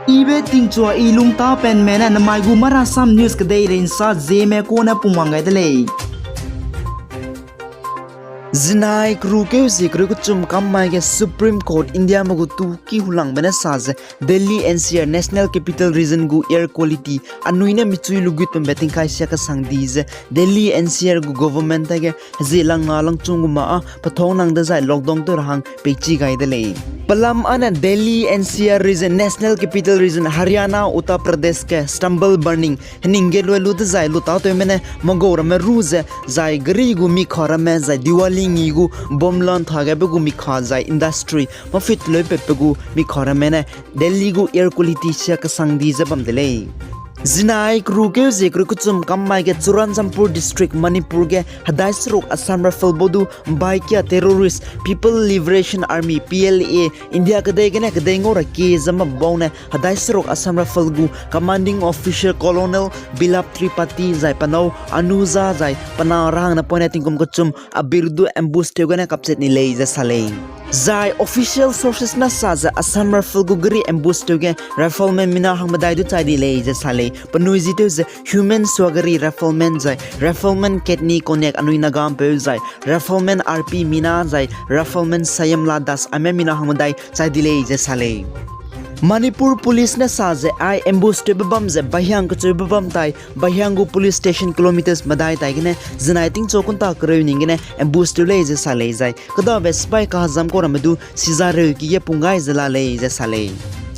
Ibe tingchua ilung ta pen mena na mai gu mara sam news ka dei ren sa je me ko na pumangai de lei Zinai kruke zikru kuchum kammai ge Supreme Court India magu tu ki hulang bena saz Delhi NCR National Capital Region gu air quality anuina michui lugut pem betting kai sia ka sangdiz Delhi NCR gu government ta ge zelang ngalang chunguma a pathong nang da zai lockdown to rahang pechi gai de lei Palam ana Delhi NCR region National Capital Region Haryana Uttar Pradesh ke stumble burning ninge lu da zai lu ta to mene magora me ruze zai gri gu mi khara me zai Diwali ngigu bomlan thaga be gu mi kha zai industry ma fit loi pe gu mi khara mene Delhi gu air quality sia ka sangdi zabam de lei Zinai kruke zikru kuchum kammai ge Churanjampur district Manipur ge hadaisrok Assam Rifle bodu baikia terrorist People Liberation Army PLA India kadai gena kadai ngora ke zama bone hadaisrok Assam Rifle gu commanding officer Colonel Bilap Tripathi zai panau Anuja zai panarang na pone tingkum kuchum abirdu ambush tegana kapset ni lei za salei Zai official sources na saza Assam Rifle gu gri ambush tege rifleman mina hangmadai du chai di lei za salei Panuizi to is human swagari rifleman zai rifleman ketni konek anui nagam pe zai rifleman RP mina zai rifleman sayamla das ame mina hamadai chai dilei je sale Manipur police ne saze I ambush to babam ze bahyang ko babam tai bahyangu police station kilometers madai tai gene zinaiting chokun ta krewning gene ambush to lei je sale zai kada be spy ka hazam ko ramadu sizare ki ye pungai zala lei je sale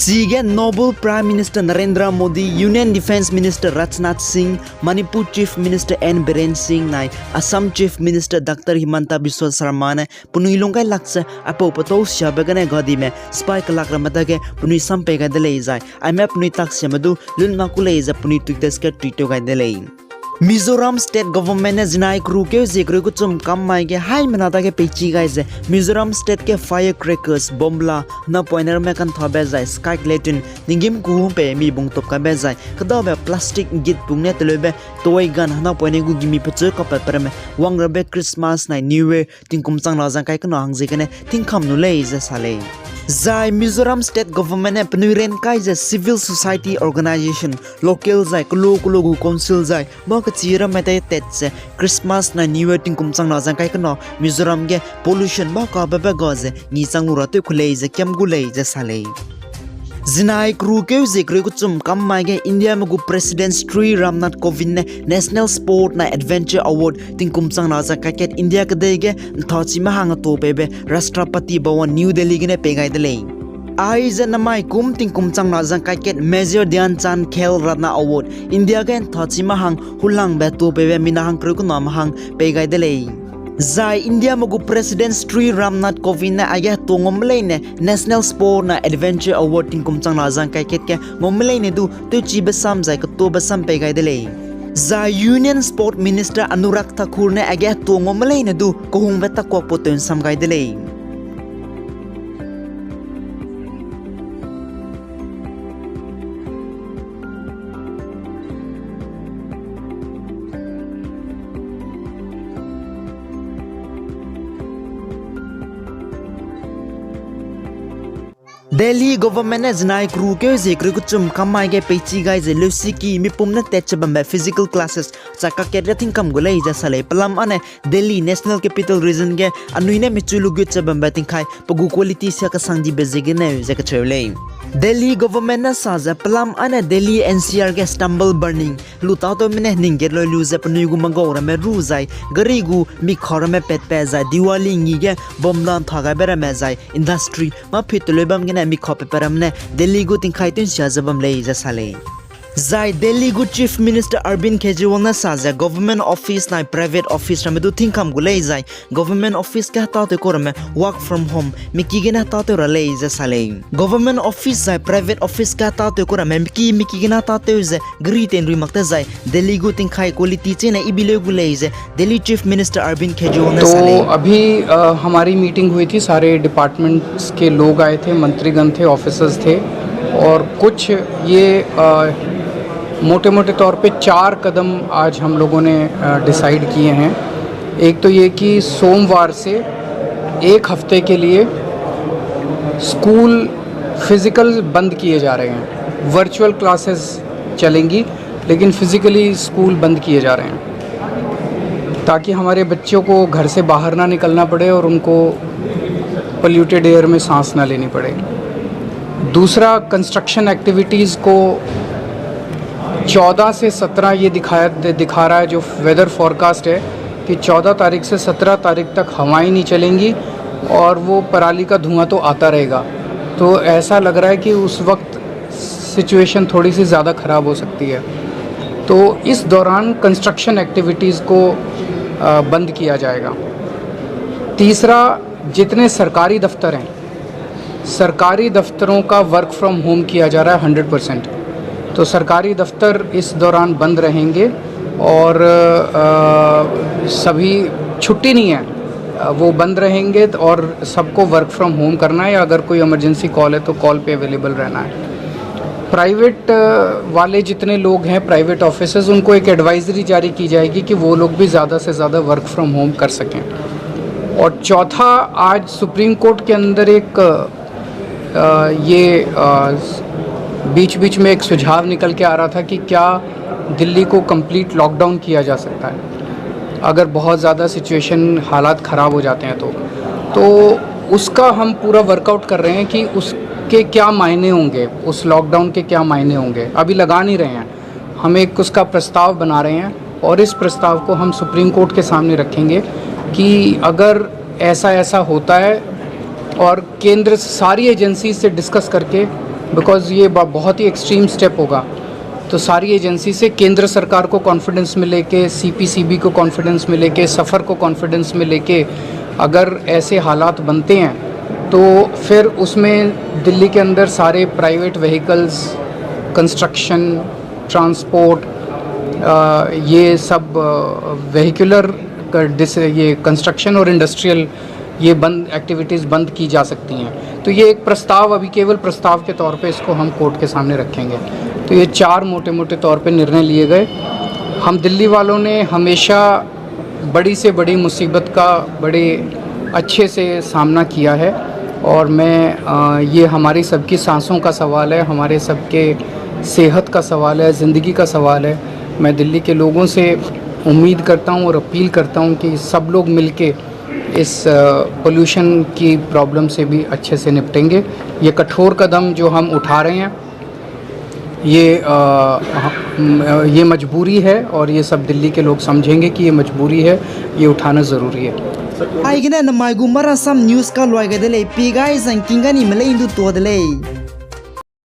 Sige Noble Prime Minister Narendra Modi, Union Defence Minister Rajnath Singh, Manipur Chief Minister N. Biren Singh Nai, Assam Chief Minister Dr. Himanta Biswa Sarma ne punilongkai lakse apo pato shabagane gadi me spy kalak ramata ke puni sampe ga delei zai I map puni tak semadu lun makulei za puni tukdes ke twito ga delei Mizoram State Government ne zinai kruke zikru kuchum kammai ge hai manata ke pechi gai ze Mizoram State ke firecrackers bombla na poiner me kan thobe zai sky latin ningim ku pe mi bung top ka be zai kada be plastic git bungne telebe toy gun na poine gu gimi peche ka per me wangrabe Christmas na New Year tingkum chang la jang kai kana hang je kane tingkham nu lei ze sale Zai Mizoram State Government ne pnuiren kai je civil society organization local zai kulo gu council zai ma ka chira mate tet se Christmas na New Year tingkum chang na jang kai kana Mizoram ge pollution ba ka ba ga je ni chang nu ra te khulei je kem gu lei je sale Zinai kruke zikru kuchum kammai ge India magu President Sri Ramnath Kovind ne National Sport na Adventure Award tingkum chang na ja cricket India ka dei ge thochi ma hang to pe be Rashtrapati Bhawan New Delhi ge ne pegai de lei Aiza namai kum tingkum chang na jang cricket Major Dhyan Chand Khel Ratna Award India ge thochi ma hang hulang be to pe be mina hang kru ku nam hang pegai de lei Zai India magu President Sri Ramnath Kovind na ayah to ngomlei ne National Sport na Adventure Award tingkum chang na jang kai ket ke ngomlei ne du to chi besam zai ka to besam pe gai delei Zai Union Sport Minister Anurag Thakur ne ayah to ngomlei ne du ko hung beta ko poten sam gai delei Delhi government ne zinai kruke zikru kuchum kammai ge pechi gai je lusiki mi pumna techabam physical classes chaka kedra thingkam gulei ja sale palam ane Delhi National Capital Region ge anuine michulu gu chabam bating khai pagu quality sia ka sangji bezege ne je ka chewlei Delhi government na saza palam ane Delhi NCR ge stumble burning luta to mine ninge lo lu je pnu gu mangora me ru zai gari gu mi khora me pet pe za Diwali ngi ge bomlan thaga bera me zai industry ma phitule bam ge mi khope paramne Delhi gu ting khai tin sia zabam lei ja sale Zai Delhi gu Chief Minister Arvind Kejriwal na saza government office na private office ramedu thingkam gulei zai government office ka ta te korame work from home miki gena ta te ralei ja sale government office zai private office ka ta te korame miki gena ta te je griten ri makta zai Delhi gu ting khai quality che na ibile gulei je Delhi Chief Minister Arvind Kejriwal na sale तो अभी हमारी meeting हुई थी सारे departments के लोग आए थे मंत्रीगण थे ऑफिसर्स थे और कुछ ये मोटे मोटे तौर पे 4 कदम आज हम लोगों ने डिसाइड किए हैं एक तो ये कि सोमवार से 1 हफ्ते के लिए स्कूल फिज़िकल बंद किए जा रहे हैं। वर्चुअल क्लासेस चलेंगी लेकिन फिज़िकली स्कूल बंद किए जा रहे हैं ताकि हमारे बच्चों को घर से बाहर ना निकलना पड़े और उनको पोल्यूटेड एयर में सांस ना लेनी पड़े। दूसरा, कंस्ट्रक्शन एक्टिविटीज़ को 14 से 17 ये दिखा रहा है जो वेदर फॉरकास्ट है कि 14 तारीख से 17 तारीख तक हवाएं नहीं चलेंगी और वो पराली का धुआं तो आता रहेगा। तो ऐसा लग रहा है कि उस वक्त सिचुएशन थोड़ी सी ज़्यादा ख़राब हो सकती है। तो इस दौरान कंस्ट्रक्शन एक्टिविटीज़ को बंद किया जाएगा। तीसरा, जितने सरकारी दफ्तर हैं, सरकारी दफ्तरों का वर्क फ्रॉम होम किया जा रहा है 100%। तो सरकारी दफ्तर इस दौरान बंद रहेंगे और सभी छुट्टी नहीं है, वो बंद रहेंगे और सबको वर्क फ्रॉम होम करना है या अगर कोई इमरजेंसी कॉल है तो कॉल पे अवेलेबल रहना है। प्राइवेट वाले जितने लोग हैं, प्राइवेट ऑफिसेज, उनको एक एडवाइजरी जारी की जाएगी कि वो लोग भी ज़्यादा से ज़्यादा वर्क फ्रॉम होम कर सकें। और चौथा, आज सुप्रीम कोर्ट के अंदर एक बीच बीच में एक सुझाव निकल के आ रहा था कि क्या दिल्ली को कंप्लीट लॉकडाउन किया जा सकता है अगर बहुत ज़्यादा सिचुएशन, हालात ख़राब हो जाते हैं तो उसका हम पूरा वर्कआउट कर रहे हैं कि उसके क्या मायने होंगे, उस लॉकडाउन के क्या मायने होंगे। अभी लगा नहीं रहे हैं, हम एक उसका प्रस्ताव बना रहे हैं और इस प्रस्ताव को हम सुप्रीम कोर्ट के सामने रखेंगे कि अगर ऐसा होता है और केंद्र सारी एजेंसी से डिस्कस करके, बिकॉज़ ये बहुत ही एक्सट्रीम स्टेप होगा, तो सारी एजेंसी से केंद्र सरकार को कॉन्फिडेंस में लेके, CPCB को कॉन्फिडेंस में लेके, सफ़र को कॉन्फिडेंस में लेके अगर ऐसे हालात बनते हैं तो फिर उसमें दिल्ली के अंदर सारे प्राइवेट व्हीकल्स, कंस्ट्रक्शन, ट्रांसपोर्ट, ये सब वेहिकुलर ये कंस्ट्रक्शन और इंडस्ट्रियल ये एक्टिविटीज़ बंद की जा सकती हैं। तो ये एक प्रस्ताव, अभी केवल प्रस्ताव के तौर पे इसको हम कोर्ट के सामने रखेंगे। तो ये 4 मोटे तौर पे निर्णय लिए गए। हम दिल्ली वालों ने हमेशा बड़ी से बड़ी मुसीबत का बड़े अच्छे से सामना किया है और ये हमारी सबकी सांसों का सवाल है, हमारे सबके सेहत का सवाल है, ज़िंदगी का सवाल है। मैं दिल्ली के लोगों से उम्मीद करता हूँ और अपील करता हूँ कि सब लोग मिलके इस पोल्यूशन की प्रॉब्लम से भी अच्छे से निपटेंगे। ये कठोर कदम जो हम उठा रहे हैं ये मजबूरी है और ये सब दिल्ली के लोग समझेंगे कि ये मजबूरी है, ये उठाना ज़रूरी है। आइगने न माइगु मरा सम न्यूज़ का लॉय गदले पीगाई संकिंगनी मले इंदु तोदले।